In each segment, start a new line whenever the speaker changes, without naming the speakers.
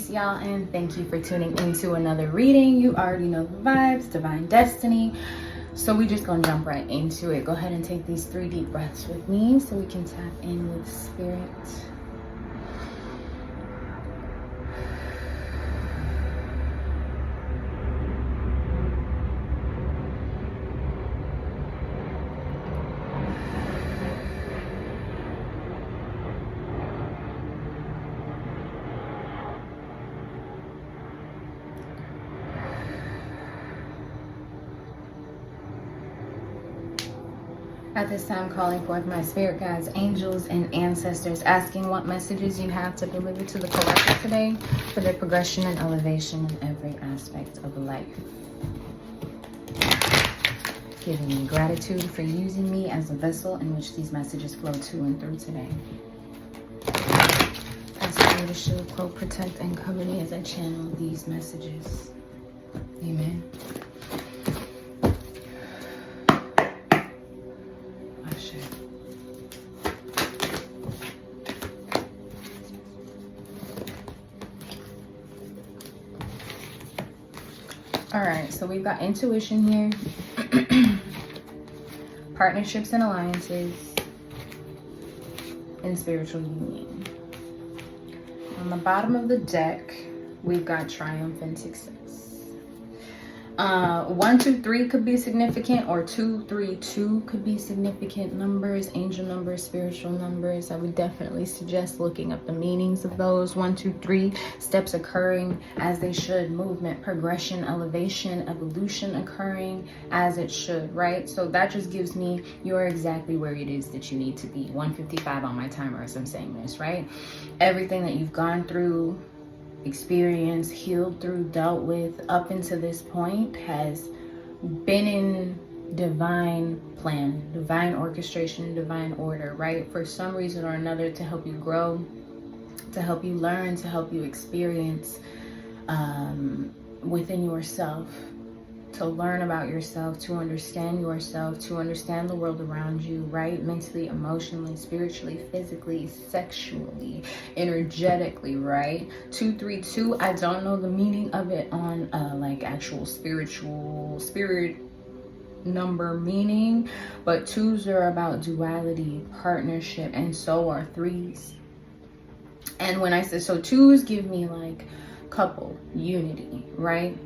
peace, y'all, and thank you for tuning into another reading. You already know the vibes, divine destiny. So we just gonna jump right into it. Go ahead and take these 3 deep breaths with me so we can tap in with spirit. At this time, calling forth my spirit guides, angels, and ancestors, asking what messages you have to deliver to the collective today for their progression and elevation in every aspect of life. Giving me gratitude for using me as a vessel in which these messages flow to and through today. Ask me to shield, quote, protect, and cover me as I channel these messages. Amen. All right, so we've got intuition here, partnerships and alliances, and spiritual union. On the bottom of the deck, we've got triumph and success. 1, 2, 3 could be significant, or 2, 3, 2 could be significant numbers, angel numbers, spiritual numbers. I would definitely suggest looking up the meanings of those. 1, 2, 3 steps occurring as they should, movement, progression, elevation, evolution occurring as it should, right? So that just gives me you're exactly where it is that you need to be. 155 on my timer as I'm saying this, right? Everything that you've gone through, experienced, healed through, dealt with up until this point has been in divine plan, divine orchestration, divine order, right? For some reason or another, to help you grow, to help you learn, to help you experience within yourself, to learn about yourself, to understand yourself, to understand the world around you, right? Mentally, emotionally, spiritually, physically, sexually, energetically, right? 2, 3, 2, I don't know the meaning of it on like actual spirit number meaning, but 2s are about duality, partnership, and so are 3s. And when I say, so 2s give me like couple, unity, right?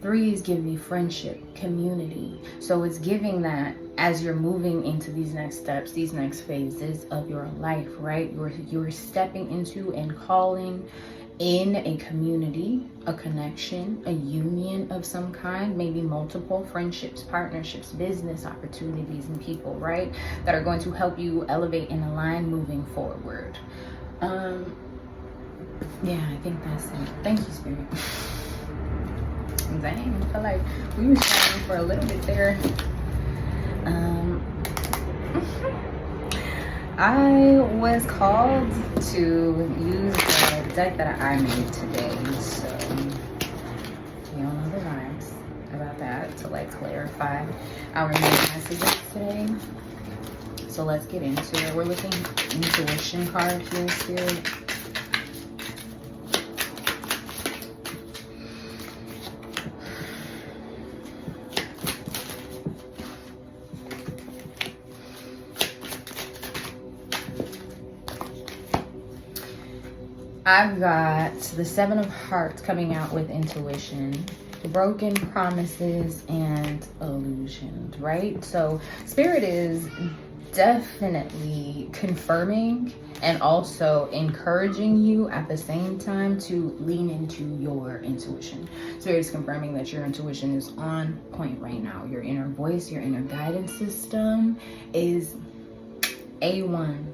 3s give me friendship, community. So it's giving that as you're moving into these next steps, these next phases of your life, right? You're stepping into and calling in a community, a connection, a union of some kind, maybe multiple friendships, partnerships, business opportunities, and people, right? That are going to help you elevate and align moving forward. Yeah, I think that's it. Thank you, Spirit. Dang, I feel like we were chatting for a little bit there. I was called to use the deck that I made today, so you all know the vibes about that, to like clarify our main messages today. So let's get into it. We're looking intuition card here, Spirit. I've got the 7 of Hearts coming out with intuition, broken promises, and illusions, right? So Spirit is definitely confirming and also encouraging you at the same time to lean into your intuition. Spirit is confirming that your intuition is on point right now. Your inner voice, your inner guidance system is A1.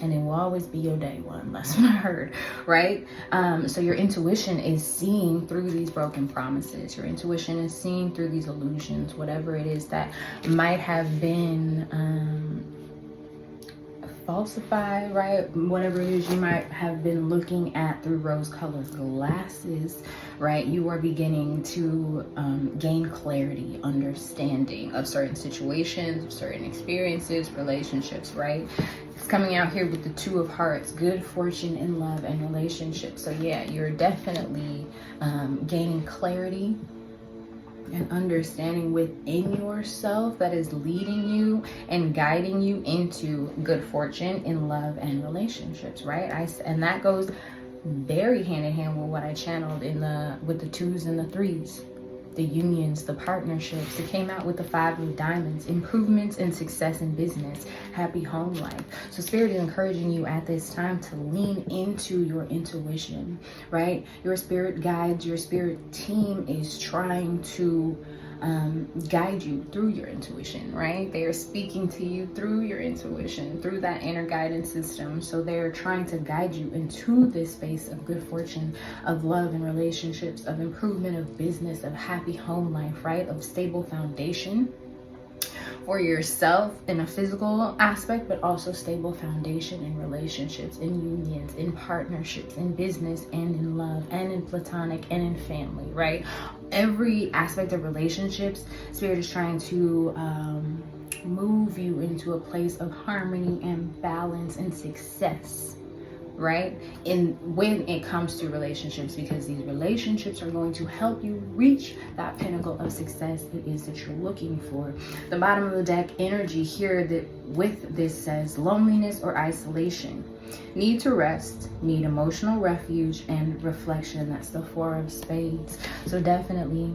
And it will always be your day one. That's what I heard, right? So your intuition is seeing through these broken promises. Your intuition is seeing through these illusions, whatever it is that might have been falsify, right? Whatever it is you might have been looking at through rose-colored glasses, right? You are beginning to gain clarity, understanding of certain situations, of certain experiences, relationships, right? It's coming out here with the Two of Hearts, good fortune in love and relationships. So yeah, you're definitely gaining clarity and understanding within yourself that is leading you and guiding you into good fortune in love and relationships, right? And that goes very hand in hand with what I channeled in with the 2s and the 3s, the unions, the partnerships. It came out with the 5 of diamonds, improvements and success in business, happy home life. So Spirit is encouraging you at this time to lean into your intuition, right? Your spirit guides, your spirit team is trying to guide you through your intuition, right? They are speaking to you through your intuition, through that inner guidance system. So they're trying to guide you into this space of good fortune, of love and relationships, of improvement of business, of happy home life, right? Of stable foundation for yourself in a physical aspect, but also stable foundation in relationships, in unions, in partnerships, in business, and in love, and in platonic, and in family, right? Every aspect of relationships, Spirit is trying to move you into a place of harmony and balance and success, right? When it comes to relationships, because these relationships are going to help you reach that pinnacle of success it is that you're looking for. The bottom of the deck energy here that with this says loneliness or isolation, need to rest, need emotional refuge and reflection. That's the 4 of spades. So definitely,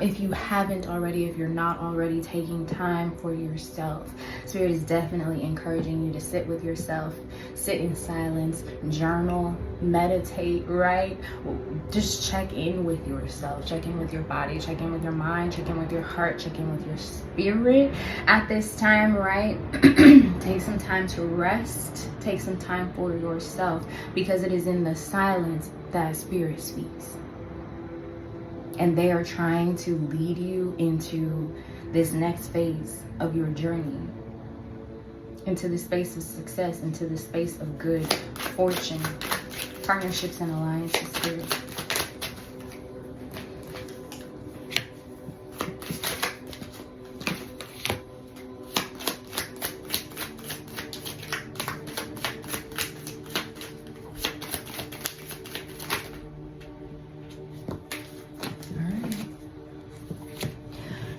if you haven't already, if you're not already taking time for yourself, Spirit is definitely encouraging you to sit with yourself, sit in silence, journal, meditate, right? Just check in with yourself, check in with your body, check in with your mind, check in with your heart, check in with your spirit at this time, right? Take some time to rest, take some time for yourself, because it is in the silence that Spirit speaks. And they are trying to lead you into this next phase of your journey, into the space of success, into the space of good fortune, partnerships and alliances, Spirit.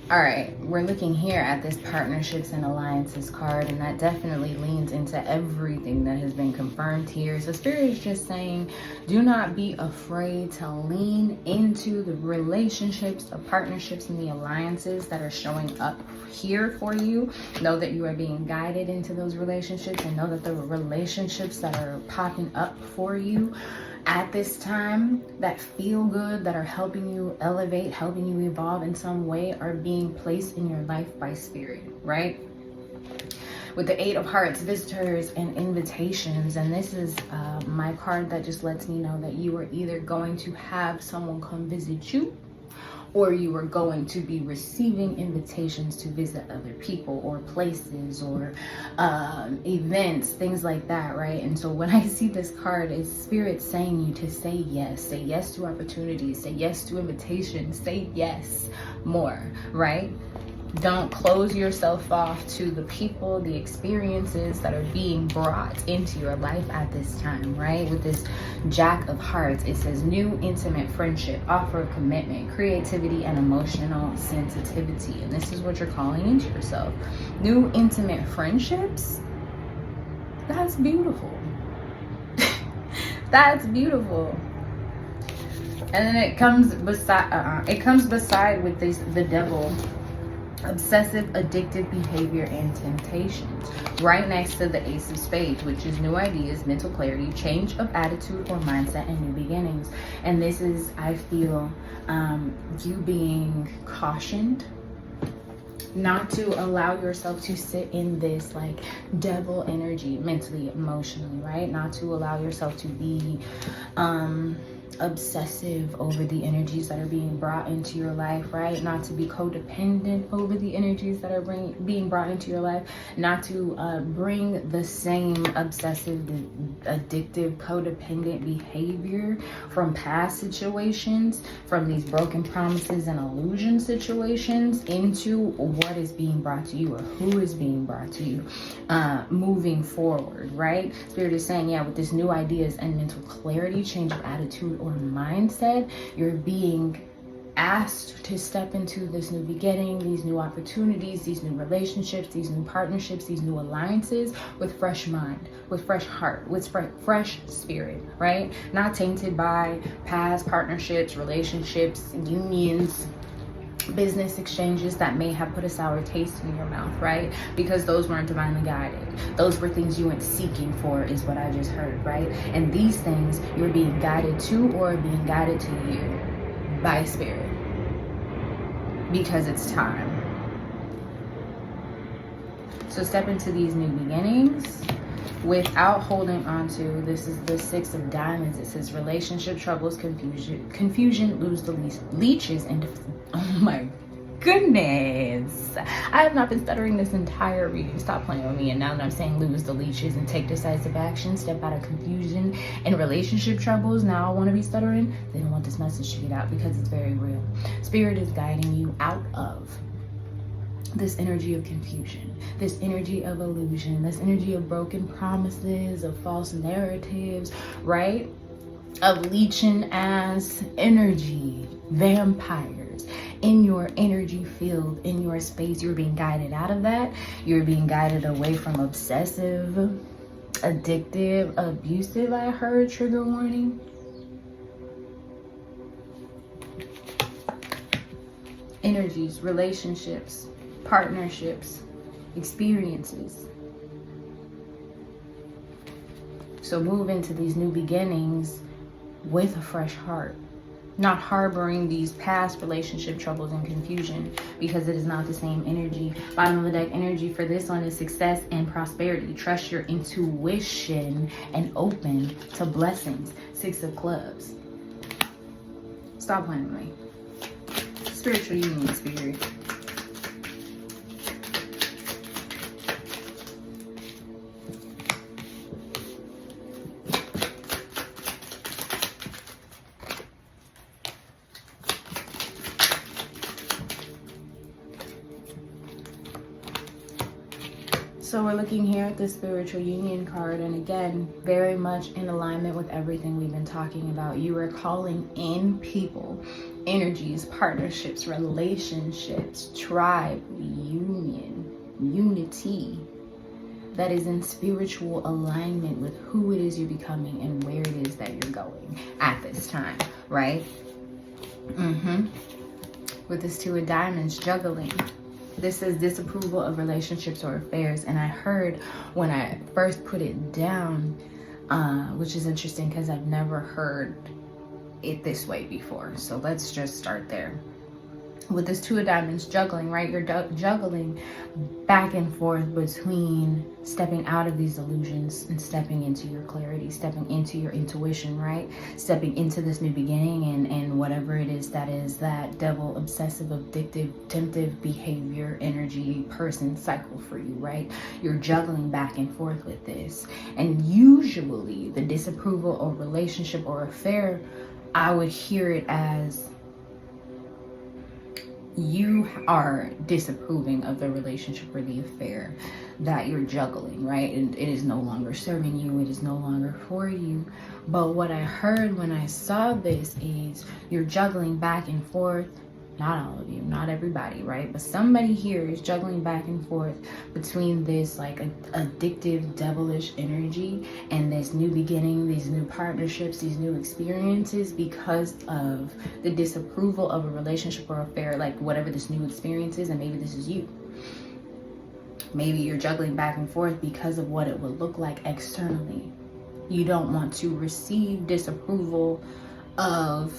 All right, we're looking here at this partnerships and alliances card, and that definitely leans into everything that has been confirmed here. So Spirit is just saying, do not be afraid to lean into the relationships, the partnerships, and the alliances that are showing up here for you. Know that you are being guided into those relationships, and know that the relationships that are popping up for you at this time that feel good, that are helping you elevate, helping you evolve in some way, are being placed in your life by Spirit, right? With the 8 of Hearts, visitors and invitations. And this is my card that just lets me know that you are either going to have someone come visit you, or you are going to be receiving invitations to visit other people or places or events, things like that, right? And so when I see this card, it's Spirit saying you to say yes to opportunities, say yes to invitations, say yes more, right? Don't close yourself off to the people, the experiences that are being brought into your life at this time, right? With this Jack of Hearts, it says new intimate friendship, offer of commitment, creativity, and emotional sensitivity. And this is what you're calling into yourself. New intimate friendships? That's beautiful. That's beautiful. And then it comes beside with this, the devil. Obsessive, addictive behavior and temptations. Right next to the Ace of Spades, which is new ideas, mental clarity, change of attitude or mindset, and new beginnings. And this is, I feel, you being cautioned not to allow yourself to sit in this like devil energy mentally, emotionally, right? Not to allow yourself to be obsessive over the energies that are being brought into your life, right? Not to be codependent over the energies that are being brought into your life, not to bring the same obsessive, addictive, codependent behavior from past situations, from these broken promises and illusion situations into what is being brought to you, or who is being brought to you moving forward, right? Spirit is saying, yeah, with this new ideas and mental clarity, change of attitude or mindset, you're being asked to step into this new beginning, these new opportunities, these new relationships, these new partnerships, these new alliances with fresh mind, with fresh heart, with fresh spirit, right? Not tainted by past partnerships, relationships, unions, business exchanges that may have put a sour taste in your mouth, right? Because those weren't divinely guided. Those were things you went seeking for, is what I just heard, right? And these things you're being guided to, or being guided to you by spirit, because it's time. So step into these new beginnings without holding on to, this is the 6 of Diamonds. It says relationship troubles, confusion, lose the leeches, and oh my goodness, I have not been stuttering this entire reading. Stop playing with me. And now that I'm saying lose the leeches and take decisive action, step out of confusion and relationship troubles, now I want to be stuttering. They don't want this message to get out because it's very real. Spirit is guiding you out of this energy of confusion, this energy of illusion, this energy of broken promises, of false narratives, right? Of leeching as energy, vampires in your energy field, in your space. You're being guided out of that. You're being guided away from obsessive, addictive, abusive. I heard trigger warning. Energies, relationships, partnerships, experiences. So move into these new beginnings with a fresh heart, not harboring these past relationship troubles and confusion, because it is not the same energy. Bottom of the deck energy for this one is success and prosperity. Trust your intuition and open to blessings. 6 of Clubs. Stop playing with me. Spiritual union, spirit. So we're looking here at the spiritual union card, and again, very much in alignment with everything we've been talking about. You are calling in people, energies, partnerships, relationships, tribe, union, unity that is in spiritual alignment with who it is you're becoming and where it is that you're going at this time, right? With this 2 of Diamonds, juggling. This is disapproval of relationships or affairs. And I heard when I first put it down, which is interesting because I've never heard it this way before. So let's just start there. With this 2 of Diamonds, juggling, right? You're juggling back and forth between stepping out of these illusions and stepping into your clarity, stepping into your intuition, right? Stepping into this new beginning and whatever it is that devil, obsessive, addictive, temptive behavior, energy, person cycle for you, right? You're juggling back and forth with this. And usually the disapproval of relationship or affair, I would hear it as you are disapproving of the relationship or the affair that you're juggling, right? And it is no longer serving you. It is no longer for you. But what I heard when I saw this is you're juggling back and forth. Not all of you, not everybody, right? But somebody here is juggling back and forth between this like addictive, devilish energy and this new beginning, these new partnerships, these new experiences, because of the disapproval of a relationship or affair, like whatever this new experience is. And maybe this is you. Maybe you're juggling back and forth because of what it would look like externally. You don't want to receive disapproval of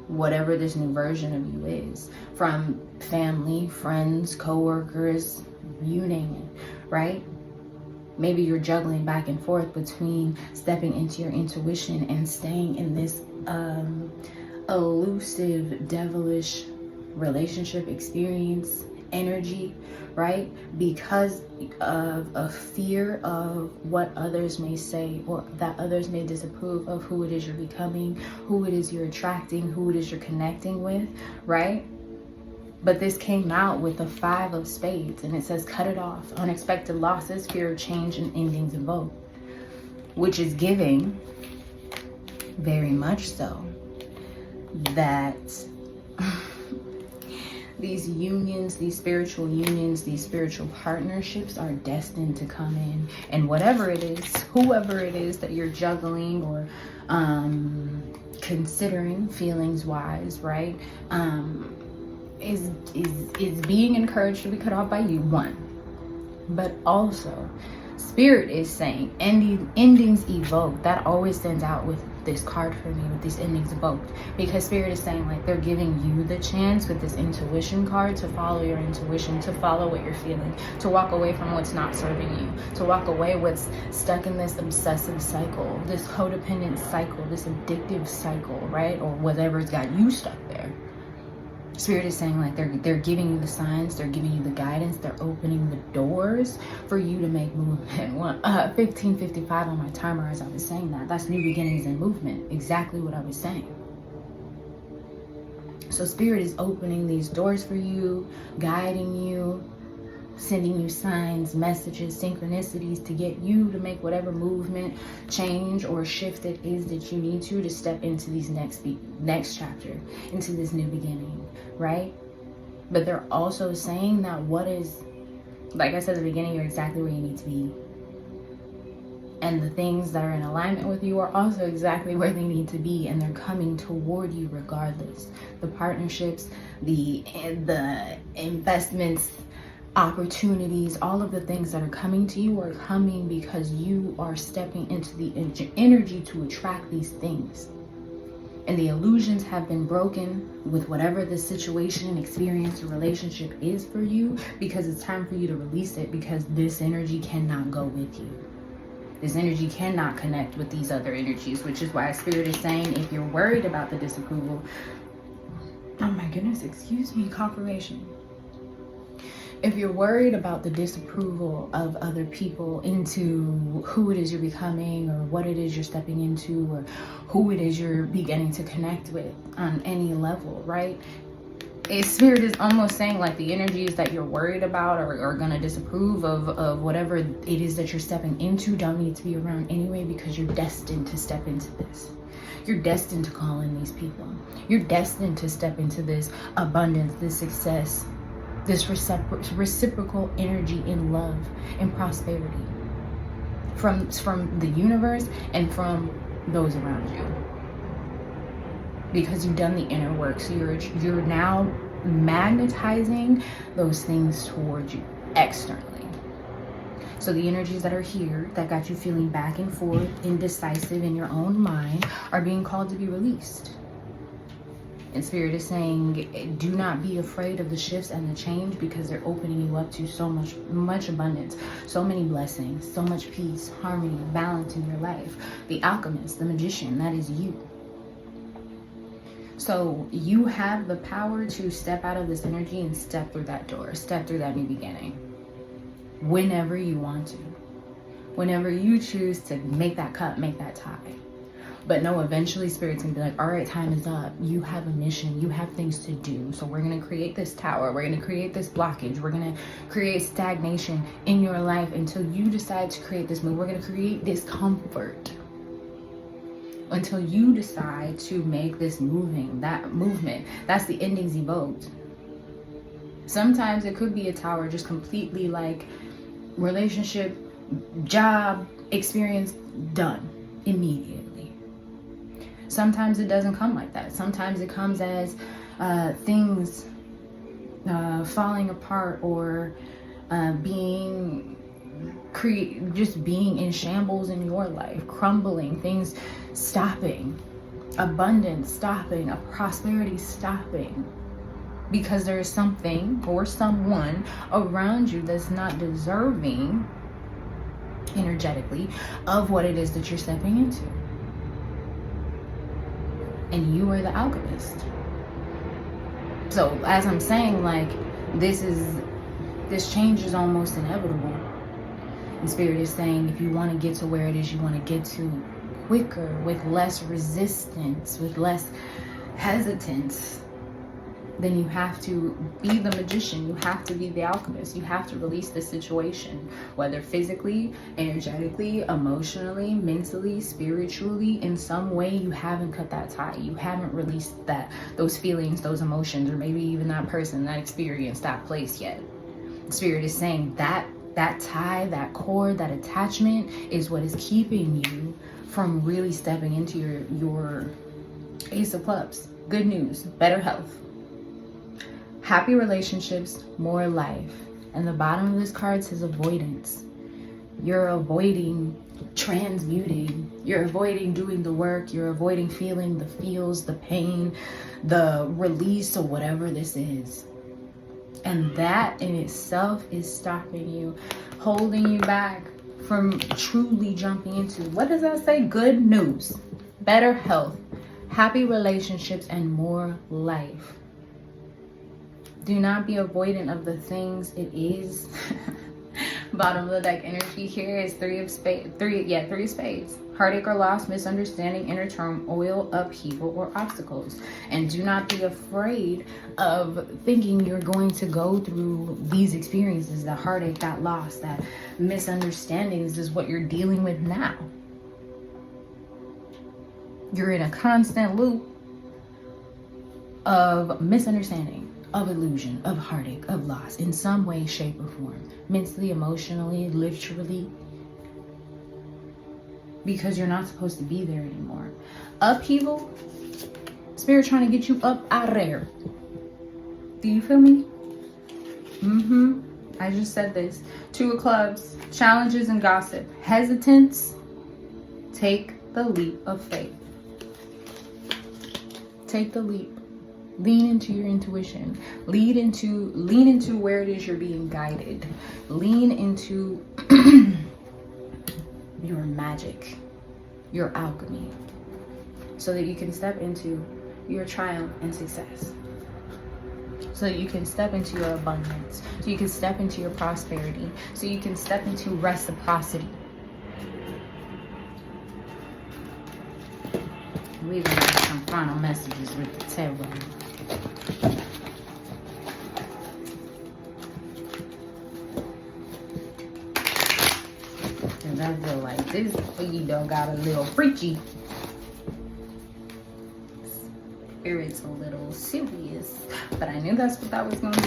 whatever this new version of you is, from family, friends, co-workers, you name it, right? Maybe you're juggling back and forth between stepping into your intuition and staying in this elusive, devilish relationship experience energy, right? Because of a fear of what others may say, or that others may disapprove of who it is you're becoming, who it is you're attracting, who it is you're connecting with, right? But this came out with the 5 of spades, and it says cut it off. Unexpected losses, fear of change, and endings invoked, which is giving very much so that these unions, these spiritual unions, these spiritual partnerships are destined to come in. And whatever it is, whoever it is that you're juggling or considering feelings wise, right, is being encouraged to be cut off by you, one. But also, Spirit is saying endings evoked. That always stands out with this card for me, with these endings evoked, because Spirit is saying, like, they're giving you the chance with this intuition card to follow your intuition, to follow what you're feeling, to walk away from what's not serving you, to walk away what's stuck in this obsessive cycle, this codependent cycle, this addictive cycle, right? Or whatever's got you stuck there. Spirit is saying, like, they're giving you the signs, they're giving you the guidance, they're opening the doors for you to make movement. 1555 on my timer as I was saying that. That's new beginnings and movement. Exactly what I was saying. So Spirit is opening these doors for you, guiding you, sending you signs, messages, synchronicities to get you to make whatever movement, change, or shift it is that you need to step into these next chapter, into this new beginning, right? But they're also saying that what is, like I said at the beginning, you're exactly where you need to be. And the things that are in alignment with you are also exactly where they need to be, and they're coming toward you regardless. The partnerships, the investments, opportunities, all of the things that are coming to you are coming because you are stepping into the energy to attract these things. And the illusions have been broken with whatever the situation, experience, or relationship is for you, because it's time for you to release it, because this energy cannot go with you. This energy cannot connect with these other energies, which is why Spirit is saying, if you're worried about the disapproval, oh my goodness, excuse me, confirmation. If you're worried about the disapproval of other people into who it is you're becoming, or what it is you're stepping into, or who it is you're beginning to connect with on any level, right? Spirit is almost saying, like, the energies that you're worried about or are going to disapprove of whatever it is that you're stepping into don't need to be around anyway, because you're destined to step into this. You're destined to call in these people. You're destined to step into this abundance, this success, this reciprocal energy in love and prosperity from the universe and from those around you, because you've done the inner work. So you're now magnetizing those things towards you externally. So the energies that are here that got you feeling back and forth, indecisive in your own mind, are being called to be released. And Spirit is saying, do not be afraid of the shifts and the change, because they're opening you up to so much abundance, so many blessings, so much peace, harmony, balance in your life. The alchemist, the magician, that is you. So you have the power to step out of this energy and step through that door, step through that new beginning, whenever you want to, whenever you choose to make that cut, make that tie. But no, eventually Spirit's gonna be like, all right, time is up. You have a mission, you have things to do. So we're gonna create this tower, we're gonna create this blockage, we're gonna create stagnation in your life until you decide to create this move. We're gonna create discomfort until you decide to make this movement. That's the endings evoked. Sometimes it could be a tower, just completely like relationship, job, experience, done immediately. Sometimes it doesn't come like that. Sometimes it comes as things falling apart, or just being in shambles in your life, crumbling, things stopping, abundance stopping, a prosperity stopping, because there is something or someone around you that's not deserving energetically of what it is that you're stepping into. and you are the alchemist. So as I'm saying, like, this change is almost inevitable. And Spirit is saying, if you want to get to where it is you want to get to quicker, with less resistance, with less hesitance, then you have to be the magician. You have to be the alchemist. You have to release the situation, whether physically, energetically, emotionally, mentally, spiritually. In some way, you haven't cut that tie. You haven't released those feelings, those emotions, or maybe even that person, that experience, that place yet. Spirit is saying that tie, that cord, that attachment is what is keeping you from really stepping into your Ace of Cups. Good news, better health, happy relationships, more life. And the bottom of this card says avoidance. You're avoiding transmuting. You're avoiding doing the work. You're avoiding feeling the feels, the pain, the release, or whatever this is. And that in itself is stopping you, holding you back from truly jumping into, what does that say? Good news, better health, happy relationships, and more life. Do not be avoidant of the things it is. Bottom of the deck energy here is three of spades. Heartache or loss, misunderstanding, inner turmoil, upheaval, or obstacles. And do not be afraid of thinking you're going to go through these experiences. The heartache, that loss, that misunderstandings is what you're dealing with now. You're in a constant loop of misunderstanding, of illusion, of heartache, of loss, in some way, shape, or form. Mentally, emotionally, literally. Because you're not supposed to be there anymore. Upheaval, Spirit trying to get you up out of there. Do you feel me? I just said this. 2 of Clubs, challenges and gossip. Hesitance, take the leap of faith. Take the leap. Lean into your intuition. Lean into where it is you're being guided. Lean into your magic, your alchemy, so that you can step into your triumph and success. So that you can step into your abundance. So you can step into your prosperity. So you can step into reciprocity. Leaving some final messages with the tarot. And I feel like this video got a little preachy. Spirit's a little serious, but I knew that's what that was going to be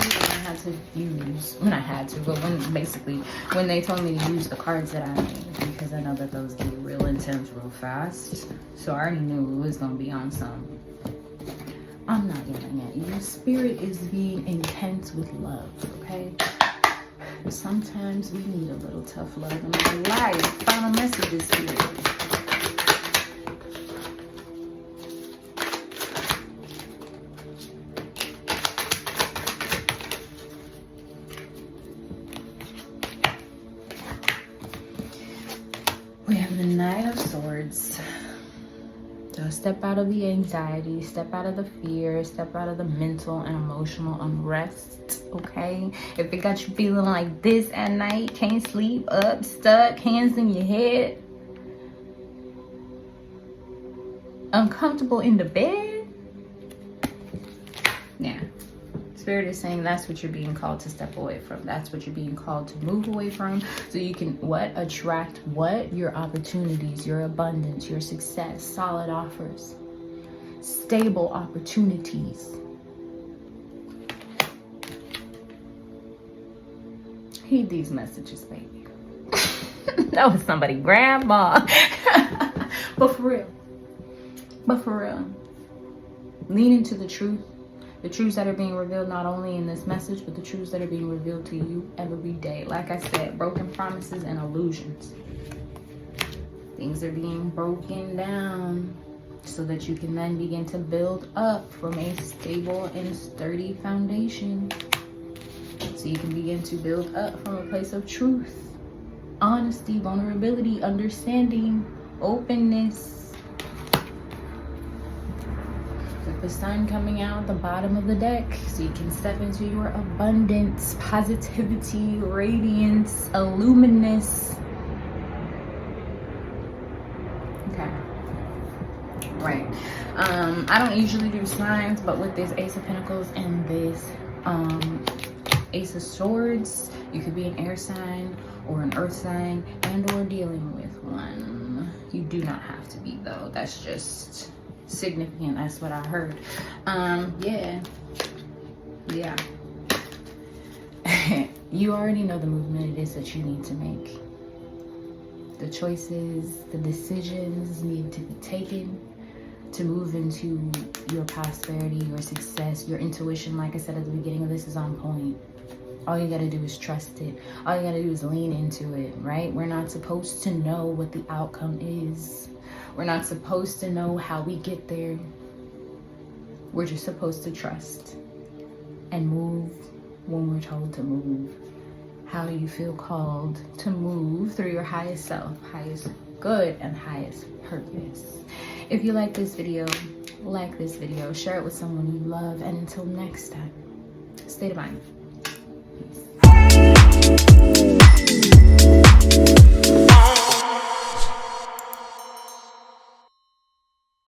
when they told me to use the cards that I made, because I know that those get real intense real fast. So I already knew it was going to be on some. I'm not yelling at you. Spirit is being intense with love, okay? Sometimes we need a little tough love in our life. Final messages here. We have the Knight of Swords. So step out of the anxiety, step out of the fear, step out of the mental and emotional unrest, okay? If it got you feeling like this at night, can't sleep, up, stuck, hands in your head, uncomfortable in the bed, yeah. Spirit is saying that's what you're being called to step away from. That's what you're being called to move away from, so you can attract your opportunities, your abundance, your success, solid offers, stable opportunities. Heed these messages, baby. That was somebody grandma. But for real, lean into the truth. The truths that are being revealed not only in this message, but the truths that are being revealed to you every day. Like I said, broken promises and illusions. Things are being broken down so that you can then begin to build up from a stable and sturdy foundation. So you can begin to build up from a place of truth, honesty, vulnerability, understanding, openness. the sun coming out the bottom of the deck so you can step into your abundance, positivity, radiance, illuminous. Okay. Right. I don't usually do signs, but with this Ace of Pentacles and this Ace of Swords, you could be an air sign or an earth sign and or dealing with one. You do not have to be though. That's just significant. That's what I heard. Yeah. You already know the movement it is that you need to make. The choices, the decisions need to be taken to move into your prosperity, your success, your intuition. Like I said at the beginning of this, is on point. All you gotta do is trust it. All you gotta do is lean into it, right? We're not supposed to know what the outcome is. We're not supposed to know how we get there. We're just supposed to trust and move when we're told to move. How you feel called to move through your highest self, highest good, and highest purpose. If you like this video, share it with someone you love, and until next time, stay divine. Peace.